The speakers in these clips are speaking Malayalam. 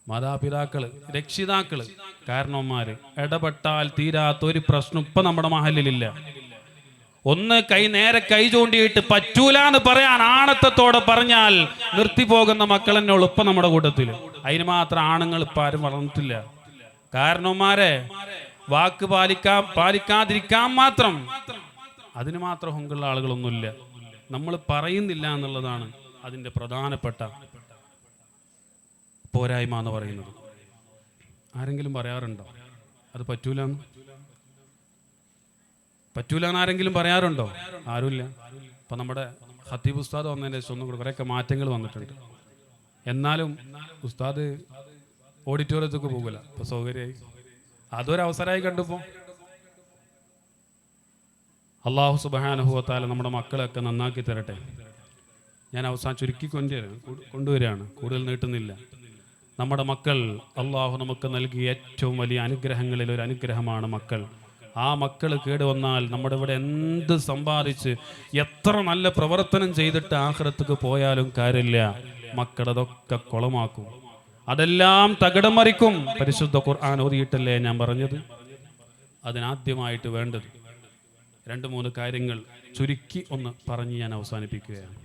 മാതാപിതാക്കള്, രക്ഷിതാക്കള്, കാരണവന്മാര് ഇടപെട്ടാൽ തീരാത്തൊരു പ്രശ്നം ഇപ്പൊ നമ്മുടെ മഹലിലില്ല. ഒന്ന് നേരെ കൈ ചൂണ്ടിയിട്ട് പറ്റൂല എന്ന് പറയാൻ ആണത്തത്തോടെ പറഞ്ഞാൽ നിർത്തിപ്പോകുന്ന മക്കൾ തന്നെ ഉള്ളു ഇപ്പൊ നമ്മുടെ കൂട്ടത്തിൽ. അതിന് മാത്രം ആണുങ്ങൾ ഇപ്പൊ ആരും വളർന്നിട്ടില്ല. കാരണവന്മാരെ വാക്ക് പാലിക്കാതിരിക്കാൻ മാത്രം, അതിന് മാത്രം ഹുങ്കുള്ള ആളുകളൊന്നുമില്ല. നമ്മൾ പറയുന്നില്ല എന്നുള്ളതാണ് അതിൻ്റെ പ്രധാനപ്പെട്ട പോരായ്മ എന്ന് പറയുന്നത്. ആരെങ്കിലും പറയാറുണ്ടോ അത് പറ്റൂലെന്ന്? ആരെങ്കിലും പറയാറുണ്ടോ? ആരുമില്ല. ഇപ്പം നമ്മുടെ ഖത്തീബ് ഉസ്താദ് വന്നതിന് ശേഷം ഒന്നും കൂടെ കുറേയൊക്കെ മാറ്റങ്ങൾ വന്നിട്ടുണ്ട്. എന്നാലും ഉസ്താദ് ഓഡിറ്റോറിയത്തേക്ക് പോകില്ല, ഇപ്പം സൗകര്യമായി. അതൊരവസരമായി കണ്ടിപ്പോൾ. അള്ളാഹു സുബ്ഹാനഹു വ തആല നമ്മുടെ മക്കളെയൊക്കെ നന്നാക്കി തരട്ടെ. ഞാൻ അവസാനം ചുരുക്കി കൊണ്ടുവരികയാണ്, കൂടുതൽ നീട്ടുന്നില്ല. നമ്മുടെ മക്കൾ അള്ളാഹു നമുക്ക് നൽകിയ ഏറ്റവും വലിയ അനുഗ്രഹങ്ങളിൽ ഒരു അനുഗ്രഹമാണ് മക്കൾ. ആ മക്കൾ കേടുവന്നാൽ നമ്മുടെ ഇവിടെ എന്ത് സമ്പാദിച്ച് എത്ര നല്ല പ്രവർത്തനം ചെയ്തിട്ട് ആഖിറത്തേക്ക് പോയാലും കാര്യമില്ല, മക്കളതൊക്കെ കുളമാക്കും, അതെല്ലാം തകിടം മറിക്കും. പരിശുദ്ധ ഖുർആൻ ഓതിയിട്ടല്ലേ ഞാൻ പറഞ്ഞത്? അതിനാദ്യമായിട്ട് വേണ്ടത് 2-3 കാര്യങ്ങൾ ചുരുക്കി ഒന്ന് പറഞ്ഞ് ഞാൻ അവസാനിപ്പിക്കുകയാണ്.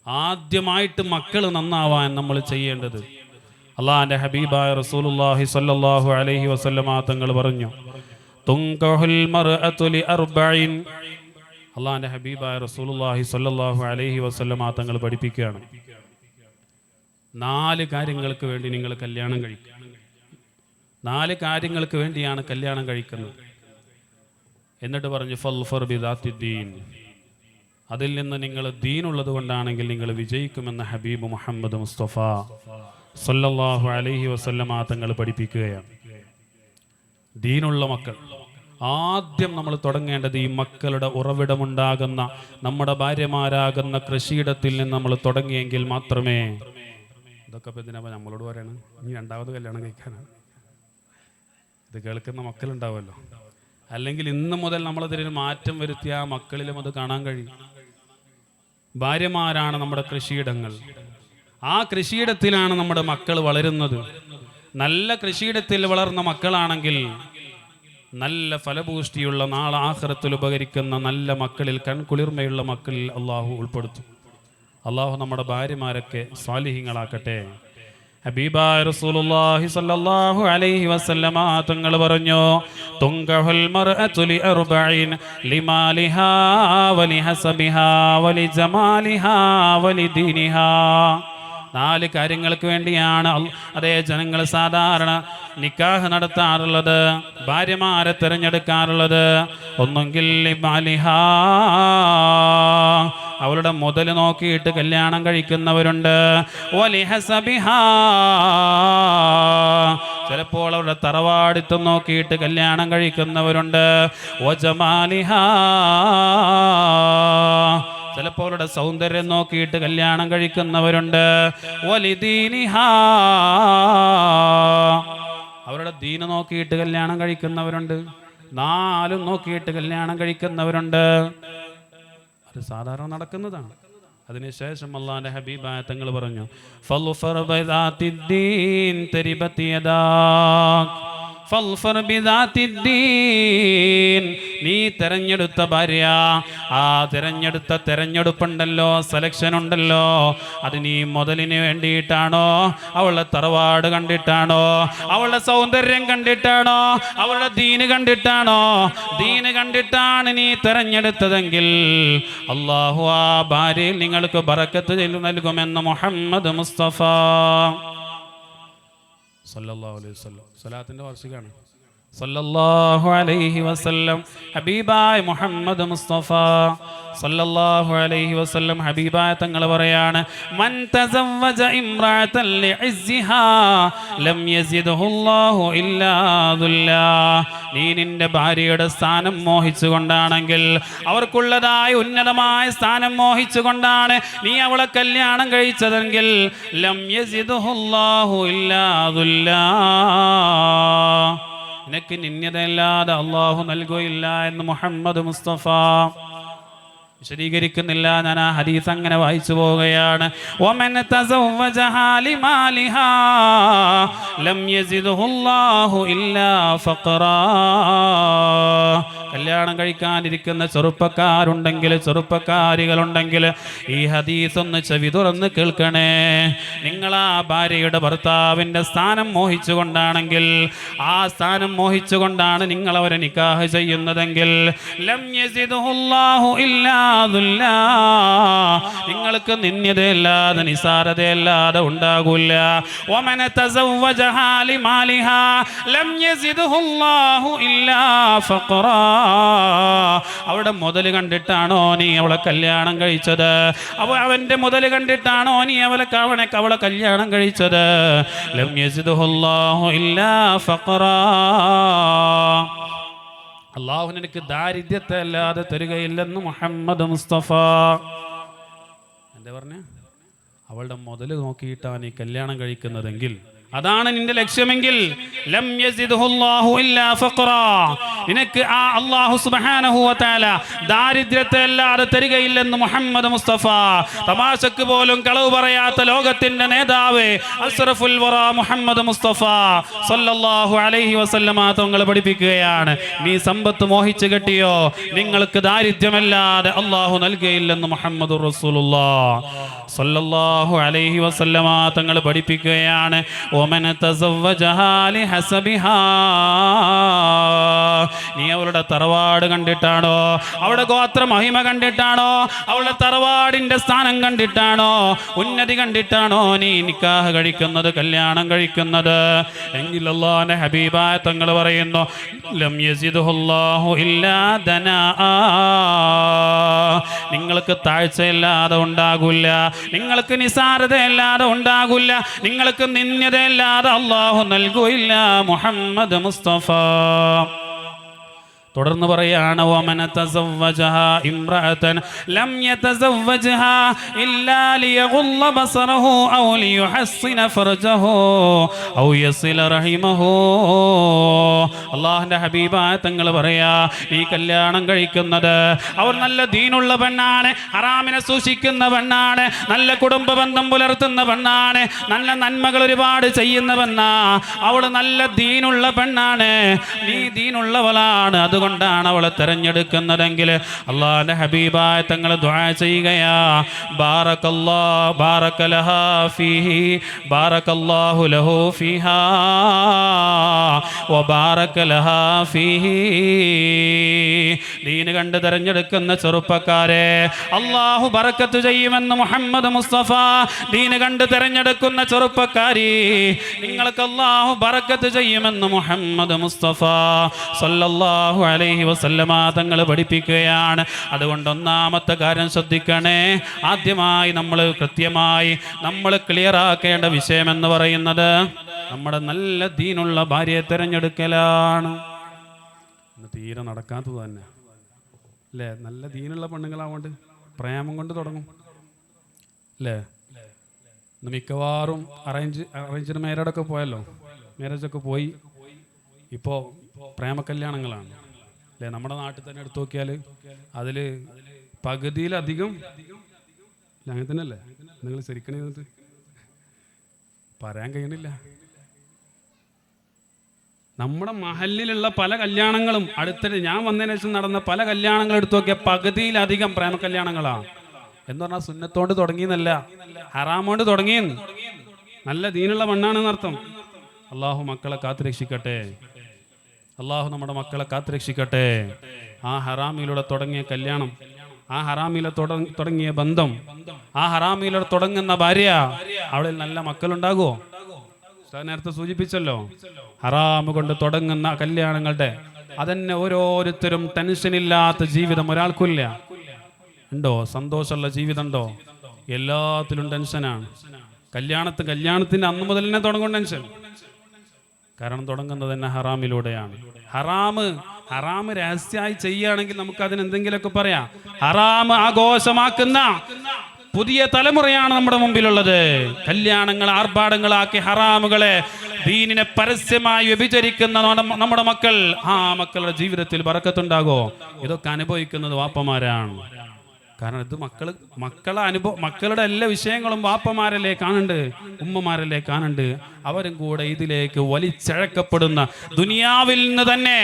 ആദ്യമായിട്ട് മക്കൾ നന്നാവാൻ നമ്മൾ ചെയ്യേണ്ടത്, അള്ളാഹുവിൻ്റെ ഹബീബായ റസൂലുള്ളാഹി സ്വല്ലല്ലാഹു അലൈഹി വസല്ലമ തങ്ങൾ പറഞ്ഞു, തുൻകഹുൽ മർഅതു ലിഅർബഇൻ. അള്ളാഹുവിൻ്റെ ഹബീബായ റസൂലുള്ളാഹി സ്വല്ലല്ലാഹു അലൈഹി വസല്ലമ തങ്ങൾ പഠിപ്പിക്കുകയാണ്, 4 കാര്യങ്ങൾക്ക് വേണ്ടി നിങ്ങൾ കല്യാണം കഴിക്കുക. 4 കാര്യങ്ങൾക്ക് വേണ്ടിയാണ് കല്യാണം കഴിക്കുന്നത്. എന്നിട്ട് പറഞ്ഞു ഫൽഫർ ബിദാത്തിദ്ദീൻ, അതിൽ നിന്ന് നിങ്ങൾ ദീനുള്ളത് കൊണ്ടാണെങ്കിൽ നിങ്ങൾ വിജയിക്കുമെന്ന് ഹബീബ് മുഹമ്മദ് മുസ്തഫ സല്ലല്ലാഹു അലൈഹി വസല്ലമ തങ്ങൾ പഠിപ്പിക്കുകയാണ്. ദീനുള്ള മക്കൾ. ആദ്യം നമ്മൾ തുടങ്ങേണ്ടത് ഈ മക്കളുടെ ഉറവിടമുണ്ടാകുന്ന നമ്മുടെ ഭാര്യമാരാകുന്ന കൃഷിയിടത്തിൽ നിന്ന് നമ്മൾ തുടങ്ങിയെങ്കിൽ മാത്രമേ. ഇതൊക്കെ ഇപ്പം എന്തിനാ നമ്മളോട് പറയണം? ഇനി 2ാമത് കല്യാണം കഴിക്കാനാണ്. ഇത് കേൾക്കുന്ന മക്കളുണ്ടാവുമല്ലോ. അല്ലെങ്കിൽ ഇന്ന് മുതൽ നമ്മളതിന് മാറ്റം വരുത്തിയ ആ മക്കളിലും അത് കാണാൻ കഴിയും. ഭാര്യമാരാണ് നമ്മുടെ കൃഷിയിടങ്ങൾ. ആ കൃഷിയിടത്തിലാണ് നമ്മുടെ മക്കൾ വളരുന്നത്. നല്ല കൃഷിയിടത്തിൽ വളർന്ന മക്കളാണെങ്കിൽ നല്ല ഫലപുഷ്ടിയുള്ള നാളെ ആഖിറത്തിൽ ഉപകരിക്കുന്ന നല്ല മക്കളിൽ, കൺകുളിർമയുള്ള മക്കളിൽ അള്ളാഹു ഉൾപ്പെടുത്തും. അള്ളാഹു നമ്മുടെ ഭാര്യമാരൊക്കെ സ്വാലിഹീങ്ങളാക്കട്ടെ. ഹബീബായ റസൂലുള്ളാഹി സ്വല്ലല്ലാഹു അലൈഹി വസല്ലമ തങ്ങൾ പറഞ്ഞു, തുൻകഹുൽ മർഅതു ലിഅർബഇൻ ലിമാലിഹാ വലിഹസബിഹാ വലിജമാലിഹാ വലിദീനിഹാ. 4 കാര്യങ്ങൾക്ക് വേണ്ടിയാണ് അതേ ജനങ്ങൾ സാധാരണ നിക്കാഹ് നടത്താറുള്ളത്, ഭാര്യമാരെ തിരഞ്ഞെടുക്കാറുള്ളത്. ഒന്നെങ്കിൽ ലിമാലിഹാ, അവളുടെ മുതൽ നോക്കിയിട്ട് കല്യാണം കഴിക്കുന്നവരുണ്ട്. വലിഹസബിഹാ, ചിലപ്പോൾ അവരുടെ തറവാടിത്തം നോക്കിയിട്ട് കല്യാണം കഴിക്കുന്നവരുണ്ട്. വജമാലിഹാ, ചിലപ്പോൾ അവരുടെ സൗന്ദര്യം നോക്കിയിട്ട് കല്യാണം കഴിക്കുന്നവരുണ്ട്. വലിദീനിഹാ, അവരുടെ ദീന നോക്കിയിട്ട് കല്യാണം കഴിക്കുന്നവരുണ്ട്. 4 നോക്കിയിട്ട് കല്യാണം കഴിക്കുന്നവരുണ്ട്. അത് സാധാരണ നടക്കുന്നതാണ്. അതിനുശേഷം അള്ളാഹുവിൻ്റെ ഹബീബായ തങ്ങൾ പറഞ്ഞു, ഫൽഫർ ബിദാത്തിദ്ദീൻ തരിബത് യദാക്. ഫൽഫർ ബിദാത്തിദ്ദീൻ, നീ തെരഞ്ഞെടുത്ത ഭാര്യ, ആ തെരഞ്ഞെടുപ്പുണ്ടല്ലോ, സെലക്ഷൻ ഉണ്ടല്ലോ, അത് നീ മുതലിന് വേണ്ടിയിട്ടാണോ, അവളുടെ തറവാട് കണ്ടിട്ടാണോ, അവളുടെ സൗന്ദര്യം കണ്ടിട്ടാണോ, അവളുടെ ദീന് കണ്ടിട്ടാണോ? ദീന് കണ്ടിട്ടാണ് നീ തെരഞ്ഞെടുത്തതെങ്കിൽ അള്ളാഹു ആ ഭാര്യയിൽ നിങ്ങൾക്ക് ബറക്കത്ത് നൽകുമെന്ന് മുഹമ്മദ് മുസ്തഫ സല്ലല്ലാഹു അലൈഹി വസല്ലം. സ്വലാത്തിന്റെ വാർഷികമാണ്. സല്ലല്ലാഹു അലൈഹി വസല്ലം. ഹബീബായ മുഹമ്മദ് മുസ്തഫ സല്ലല്ലാഹു അലൈഹി വസല്ലം ഹബീബായ തങ്ങൾ പറയാണ്, മൻ തസവ്വജ ഇംറഅതൻ ലിഇസ്സിഹാ ലം യസിദുഹുല്ലാഹു ഇല്ലാ ദുല്ലാ. നീ നിന്റെ ഭാര്യയുടെ സ്ഥാനം മോഹിച്ചുകൊണ്ടാണെങ്കിൽ, അവർക്കുള്ളതായ ഉന്നതമായ സ്ഥാനം മോഹിച്ചുകൊണ്ടാണ് നീ അവളെ കല്യാണം കഴിച്ചതെങ്കിൽ ലം യസിദുഹുല്ലാഹു ഇല്ലാ ദുല്ലാ, നിനക്ക് നിന്യതയല്ലാതെ അള്ളാഹു നൽകുകയില്ല എന്ന് മുഹമ്മദ് മുസ്തഫ വിശദീകരിക്കുന്നില്ല, ഞാൻ ആ ഹദീസ് അങ്ങനെ വായിച്ചു പോവുകയാണ്. വമൻ തസവ്വജഹാ ലിമാലിഹാ ലം യസിദുഹുല്ലാഹു ഇല്ലാ ഫഖറാ. കല്യാണം കഴിക്കാനിരിക്കുന്ന ചെറുപ്പക്കാരുണ്ടെങ്കിൽ, ചെറുപ്പക്കാരികളുണ്ടെങ്കിൽ ഈ ഹദീസ് ഒന്ന് ചെവി തുറന്ന് കേൾക്കണേ. നിങ്ങൾ ആ ഭാര്യയുടെ ഭർത്താവിൻ്റെ സ്ഥാനം മോഹിച്ചുകൊണ്ടാണെങ്കിൽ, ആ സ്ഥാനം മോഹിച്ചുകൊണ്ടാണ് നിങ്ങൾ അവരെ നിക്കാഹ് ചെയ്യുന്നതെങ്കിൽ, ലം യസിദുഹുല്ലാഹു ഇല്ലാ ദുല്ലാ, നിങ്ങൾക്ക് നിന്ദ്യതയല്ലാതെ നിസാരതയല്ലാതെ ഉണ്ടാകൂല. വമൻ തസവ്വജഹാ ലിമാലിഹാ ലം യസിദുഹുല്ലാഹു ഇല്ലാ ഫഖറാ. അവിടെ മുതൽ കണ്ടിട്ടാണോ നീ അവളെ കല്യാണം കഴിച്ചത്? അവന്റെ മുതൽ കണ്ടിട്ടാണോ നീ അവളെ കല്യാണം കഴിച്ചത്? ലം യസിദുഹുല്ലാഹു ഇല്ലാ ഫഖറാ. അല്ലാഹു നിനക്ക് ദാരിദ്ര്യത്തെ അല്ലാതെ തരികയില്ലെന്ന് മുഹമ്മദ് മുസ്തഫ. എന്താ പറഞ്ഞ? അവളുടെ മുതൽ നോക്കിയിട്ടാണ് നീ കല്യാണം കഴിക്കുന്നതെങ്കിൽ, അതാണ് നിന്റെ ലക്ഷ്യമെങ്കിൽ, ലം യസിദുഹുല്ലാഹു ഇല്ലാ ഫഖറാ, നിനക്ക് ആ അല്ലാഹു സുബ്ഹാനഹു വ തആല ദാരിദ്ര്യത്തെ അല്ലാതെ തരികയില്ലെന്ന് മുഹമ്മദ് മുസ്തഫ. തമാശക്ക് പോലും കളവ് പറയാത്ത ലോകത്തിന്റെ നേതാവ് അസ്റഫുൽ വറാ മുഹമ്മദ് മുസ്തഫ സല്ലല്ലാഹു അലൈഹി വസല്ലമ തങ്ങൾ പഠിപ്പിക്കുകയാണ്, നീ സമ്പത്ത് മോഹിച്ച് കെട്ടിയോ, നിങ്ങൾക്ക് ദാരിദ്ര്യമല്ലാതെ അല്ലാഹു നൽകുകയില്ലെന്ന് മുഹമ്മദുർ റസൂലുള്ളാഹ് സല്ലല്ലാഹു അലൈഹി വസല്ലമ തങ്ങൾ പഠിപ്പിക്കുകയാണ്. ومن تزوجها لحسبها, നീ അവളുടെ തറവാട് കണ്ടിട്ടാണോ, അവളുടെ ഗോത്ര മഹിമ കണ്ടിട്ടാണോ, അവളുടെ തറവാടിന്റെ സ്ഥാനം കണ്ടിട്ടാണോ, ഉന്നതി കണ്ടിട്ടാണോ നീ നിക്കാഹ് കഴിക്കുന്നത്, കല്യാണം കഴിക്കുന്നത് എങ്കിൽ അല്ലാഹുവിന്റെ ഹബീബായ തങ്ങൾ പറയുന്നു, ലം യസിദുഹുല്ലാഹു ഇല്ലാ ദനാആ, നിങ്ങൾക്ക് താഴ്ചയില്ലാതെ ഉണ്ടാകില്ല, നിങ്ങൾക്ക് നിസാരതയില്ലാതെ ഉണ്ടാകില്ല, നിങ്ങൾക്ക് നിന്ദ്യതയില്ലാതെ അല്ലാഹു നൽകുകയില്ല മുഹമ്മദ് മുസ്തഫ. തുടർന്ന് പറയാണ്, വമൻ തസവ്വജഹാ ഇംറഅതൻ ലം യതസവ്വജ്ഹാ ഇല്ലാ ലിയഗുല്ല ബസറഹു ഔ ലിയുഹസ്സിന ഫർജഹു ഔ യസില റഹിമഹു. അല്ലാഹുവിന്റെ ഹബീബായ തങ്ങൾ പറയാ, ഈ കല്യാണം കഴിക്കുന്നത് അവർ നല്ല ദീനുള്ള പെണ്ണാണ്, ഹറാമിനെ സൂക്ഷിക്കുന്ന പെണ്ണാണ്, നല്ല കുടുംബ ബന്ധം പുലർത്തുന്ന പെണ്ണാണ്, നല്ല നന്മകൾ ഒരുപാട് ചെയ്യുന്ന പെണ്ണാ, അവൾ നല്ല ദീനുള്ള പെണ്ണാണ്, നീ ദീനുള്ളവളാണ്, അതുകൊണ്ടാണ് അവളെ തെരഞ്ഞെടുക്കുന്നതെങ്കിൽ അല്ലാഹുവിന്റെ ഹബീബായ തങ്ങൾ ദുആ ചെയ്യുകയാ, ബാറക ലഹാ ഫീഹി ബാറകല്ലാഹു ലഹു ഫീഹാ വബാറക ലഹാ ഫീഹി. ദീൻ കണ്ട് തെരഞ്ഞെടുക്കുന്ന ചെറുപ്പക്കാരെ അല്ലാഹു ബറക്കത്ത് ചെയ്യുമെന്ന് മുഹമ്മദ് മുസ്തഫ. ദീൻ കണ്ട് തെരഞ്ഞെടുക്കുന്ന ചെറുപ്പക്കാരി, നിങ്ങൾക്ക് അല്ലാഹു ബറക്കത്ത് ചെയ്യുമെന്ന് മുഹമ്മദ് മുസ്തഫ സല്ലല്ലാഹു അലൈഹി വസല്ലമ തങ്ങൾ പഠിപ്പിക്കുകയാണ്. അതുകൊണ്ട് ഒന്നാമത്തെ കാര്യം ശ്രദ്ധിക്കണേ, ആദ്യമായി നമ്മൾ കൃത്യമായി നമ്മൾ ക്ലിയർ ആക്കേണ്ട വിഷയം എന്ന് പറയുന്നത് നമ്മുടെ നല്ല ദീനുള്ള ഭാര്യയെ തിരഞ്ഞെടുക്കലാണ്. തീരെ നടക്കാത്തത് തന്നെ അല്ലേ? നല്ല ദീനുള്ള പെണ്ണുങ്ങളാവുകൊണ്ട് പ്രേമം കൊണ്ട് തുടങ്ങും അല്ലേ? മിക്കവാറും അറേഞ്ച്ഡ് മാരേജൊക്കെ പോയല്ലോ, മാരേജൊക്കെ പോയി, ഇപ്പോൾ പ്രേമകല്യാണങ്ങളാണ് അല്ലേ? നമ്മുടെ നാട്ടിൽ തന്നെ എടുത്തു നോക്കിയാൽ അതിൽ പകുതിയിലധികം അങ്ങനെ തന്നെ അല്ലേ? നിങ്ങൾ ശരിക്കണേ പറയാൻ കഴിയണില്ല. നമ്മുടെ മഹലിലുള്ള പല കല്യാണങ്ങളും അടുത്തിടെ ഞാൻ വന്നതിന് ശേഷം നടന്ന പല കല്യാണങ്ങൾ എടുത്തു നോക്കിയാൽ പകുതിയിലധികം പ്രേമ കല്യാണങ്ങളാണ്. എന്ന് പറഞ്ഞാൽ സുന്നത്തോണ്ട് തുടങ്ങിയെന്നല്ല, ഹറാമോണ്ട് തുടങ്ങി. നല്ല ദീനുള്ള മണ്ണാണെന്നർത്ഥം. അള്ളാഹു മക്കളെ കാത്തുരക്ഷിക്കട്ടെ, അള്ളാഹു നമ്മുടെ മക്കളെ കാത്തുരക്ഷിക്കട്ടെ. ആ ഹറാമിലൂടെ തുടങ്ങിയ കല്യാണം, ആ ഹറാമിലെ തുടങ്ങിയ ബന്ധം, ആ ഹറാമിലൂടെ തുടങ്ങുന്ന ഭാര്യ, അവളിൽ നല്ല മക്കളുണ്ടാകുമോ? നേരത്തെ സൂചിപ്പിച്ചല്ലോ, ഹറാമ് കൊണ്ട് തുടങ്ങുന്ന കല്യാണങ്ങളുടെ അതന്നെ ഓരോരുത്തരും ടെൻഷനില്ലാത്ത ജീവിതം ഒരാൾക്കില്ല. ഉണ്ടോ? സന്തോഷമുള്ള ജീവിതം ഉണ്ടോ? എല്ലാത്തിലും ടെൻഷനാണ്. കല്യാണത്തിന്റെ അന്ന് മുതൽ തന്നെ തുടങ്ങും ടെൻഷൻ. കാരണം തുടങ്ങുന്നത് തന്നെ ഹറാമിലൂടെയാണ്. ഹറാമ് രഹസ്യമായി ചെയ്യുകയാണെങ്കിൽ നമുക്ക് അതിന് എന്തെങ്കിലുമൊക്കെ പറയാം. ഹറാമ് ആഘോഷമാക്കുന്ന പുതിയ തലമുറയാണ് നമ്മുടെ മുമ്പിലുള്ളത്. കല്യാണങ്ങൾ ആർഭാടങ്ങളാക്കി ഹറാമുകളെ, ദീനിനെ പരസ്യമായി വ്യഭിചരിക്കുന്ന നമ്മുടെ മക്കൾ, ആ മക്കളുടെ ജീവിതത്തിൽ ബറക്കത്തുണ്ടാകോ? ഇതൊക്കെ അനുഭവിക്കുന്നത് വാപ്പമാരാണ്. കാരണം ഇത് മക്കളെ അനുഭവം, മക്കളുടെ എല്ലാ വിഷയങ്ങളും വാപ്പമാരല്ലേ കാണുന്നുണ്ട്, ഉമ്മമാരല്ലേ കാണുന്നുണ്ട്. അവരും കൂടെ ഇതിലേക്ക് വലിച്ചഴക്കപ്പെടുന്ന ദുനിയാവിൽ നിന്ന് തന്നെ